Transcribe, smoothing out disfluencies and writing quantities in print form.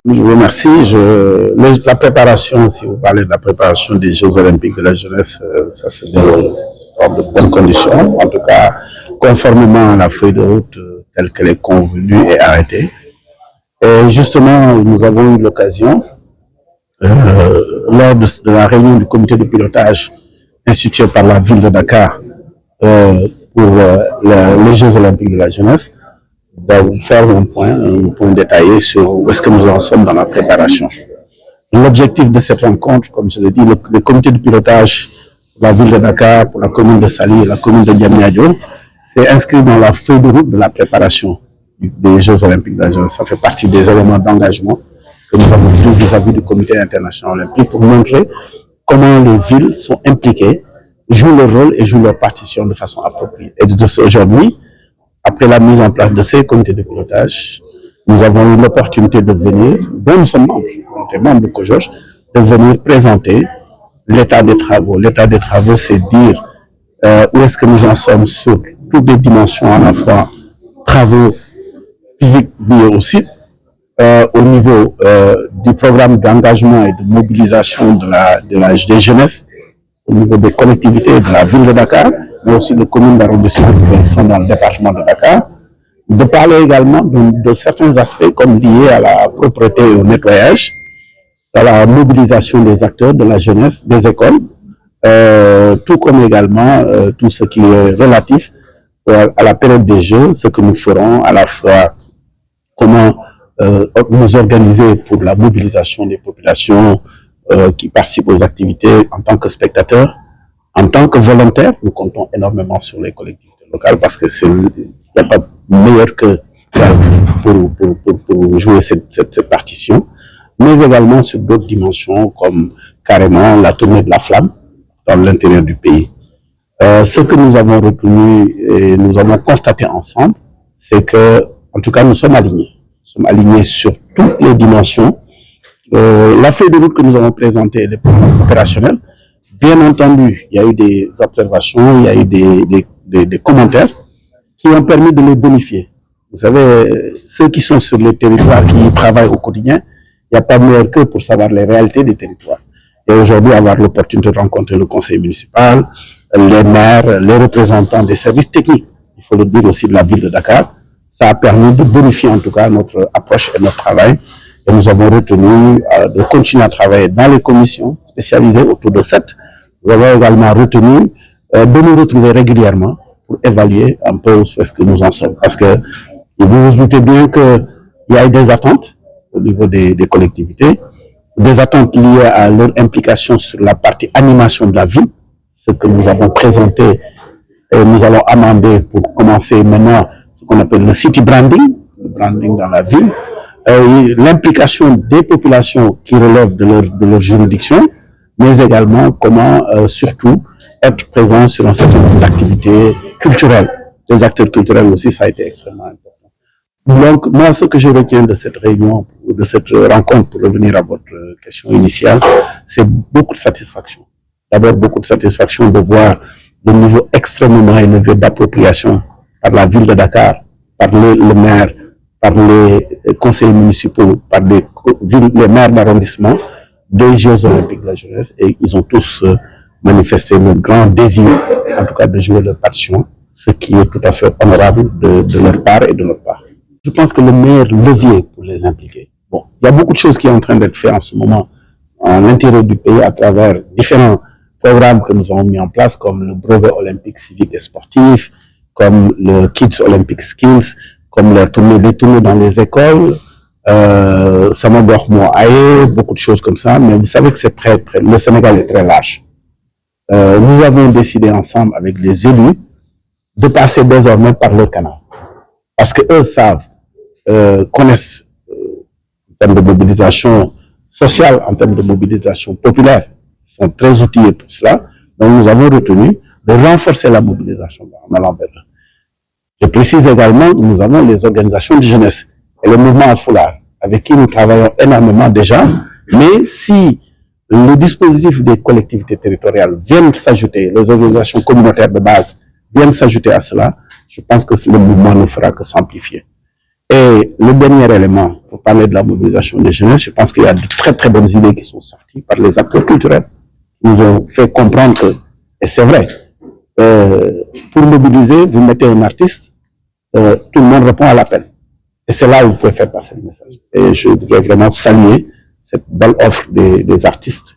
Je vous remercie. La préparation, si vous parlez de la préparation des Jeux Olympiques de la jeunesse, ça se déroule dans de bonnes conditions, en tout cas conformément à la feuille de route telle qu'elle est convenue et arrêtée. Et justement, nous avons eu l'occasion, lors de la réunion du comité de pilotage institué par la ville de Dakar pour les Jeux Olympiques de la jeunesse, de faire un point détaillé sur où est-ce que nous en sommes dans la préparation. L'objectif de cette rencontre, comme je l'ai dit, le comité de pilotage de la ville de Dakar, pour la commune de Saly et la commune de Diamniadio, c'est inscrit dans la feuille de route de la préparation des Jeux Olympiques de la jeunesse. Ça fait partie des éléments d'engagement que nous avons pris vis-à-vis du comité international olympique pour montrer comment les villes sont impliquées, jouent leur rôle et jouent leur partition de façon appropriée. Et aujourd'hui, après la mise en place de ces comités de pilotage, nous avons eu l'opportunité de venir, dont nous sommes membres, on est membres de COJOJ, de venir présenter l'état des travaux. L'état des travaux, c'est dire où est-ce que nous en sommes sur toutes les dimensions, à la fois travaux physiques liés au site, au niveau du programme d'engagement et de mobilisation des jeunesses, au niveau des collectivités de la ville de Dakar, mais aussi de communes d'arrondissement qui sont dans le département de Dakar, de parler également de certains aspects comme liés à la propreté et au nettoyage, à la mobilisation des acteurs de la jeunesse, des écoles, tout comme également tout ce qui est relatif à la période des Jeux, ce que nous ferons à la fois, comment nous organiser pour la mobilisation des populations qui participent aux activités en tant que spectateurs. En tant que volontaires, nous comptons énormément sur les collectivités locales parce que il n'y a pas meilleur que pour jouer cette partition, mais également sur d'autres dimensions comme carrément la tournée de la flamme dans l'intérieur du pays. Ce que nous avons retenu et nous avons constaté ensemble, c'est que, en tout cas, nous sommes alignés. Nous sommes alignés sur toutes les dimensions. La feuille de route que nous avons présentée, elle est opérationnelle. Bien entendu, il y a eu des observations, il y a eu des commentaires qui ont permis de les bonifier. Vous savez, ceux qui sont sur les territoires, qui travaillent au quotidien, il n'y a pas meilleur que pour savoir les réalités des territoires. Et aujourd'hui, avoir l'opportunité de rencontrer le conseil municipal, les maires, les représentants des services techniques, il faut le dire aussi de la ville de Dakar, ça a permis de bonifier en tout cas notre approche et notre travail. Et nous avons retenu de continuer à travailler dans les commissions spécialisées autour de 7. Nous avons également retenu de nous retrouver régulièrement pour évaluer un peu où est-ce que nous en sommes. Parce que vous vous doutez bien qu'il y a eu des attentes au niveau des collectivités, des attentes liées à leur implication sur la partie animation de la ville, ce que nous avons présenté et nous allons amender pour commencer maintenant ce qu'on appelle le city branding, le branding dans la ville, l'implication des populations qui relèvent de leur juridiction, mais également comment surtout être présent sur un certain nombre d'activités culturelles. Les acteurs culturels aussi, ça a été extrêmement important. Donc, moi, ce que je retiens de cette réunion, de cette rencontre, pour revenir à votre question initiale, c'est beaucoup de satisfaction. D'abord, beaucoup de satisfaction de voir le niveau extrêmement élevé d'appropriation par la ville de Dakar, par le maire, par les conseillers municipaux, par les maires d'arrondissement des Jeux Olympiques de la jeunesse, et ils ont tous manifesté leur grand désir, en tout cas de jouer leur partition, ce qui est tout à fait honorable de leur part et de notre part. Je pense que le meilleur levier pour les impliquer, bon, il y a beaucoup de choses qui sont en train d'être faites en ce moment à l'intérieur du pays à travers différents programmes que nous avons mis en place, comme le brevet olympique civique et sportif, comme le Kids Olympic Skills, comme les tournées dans les écoles, beaucoup de choses comme ça, mais vous savez que c'est le Sénégal est très large. Nous avons décidé ensemble avec les élus de passer désormais par leur canal. Parce qu'eux savent, connaissent en termes de mobilisation sociale, en termes de mobilisation populaire, ils sont très outillés pour cela. Donc nous avons retenu de renforcer la mobilisation en allant vers eux. Je précise également que nous avons les organisations de jeunesse et le mouvement Al-Foulard, avec qui nous travaillons énormément déjà, mais si le dispositif des collectivités territoriales viennent s'ajouter, les organisations communautaires de base viennent s'ajouter à cela, je pense que le mouvement ne fera que s'amplifier. Et le dernier élément, pour parler de la mobilisation des jeunes, je pense qu'il y a de très très bonnes idées qui sont sorties par les acteurs culturels. Ils nous ont fait comprendre que, et c'est vrai, pour mobiliser, vous mettez un artiste, tout le monde répond à l'appel. Et c'est là où vous pouvez faire passer le message. Et je voudrais vraiment saluer cette belle offre des artistes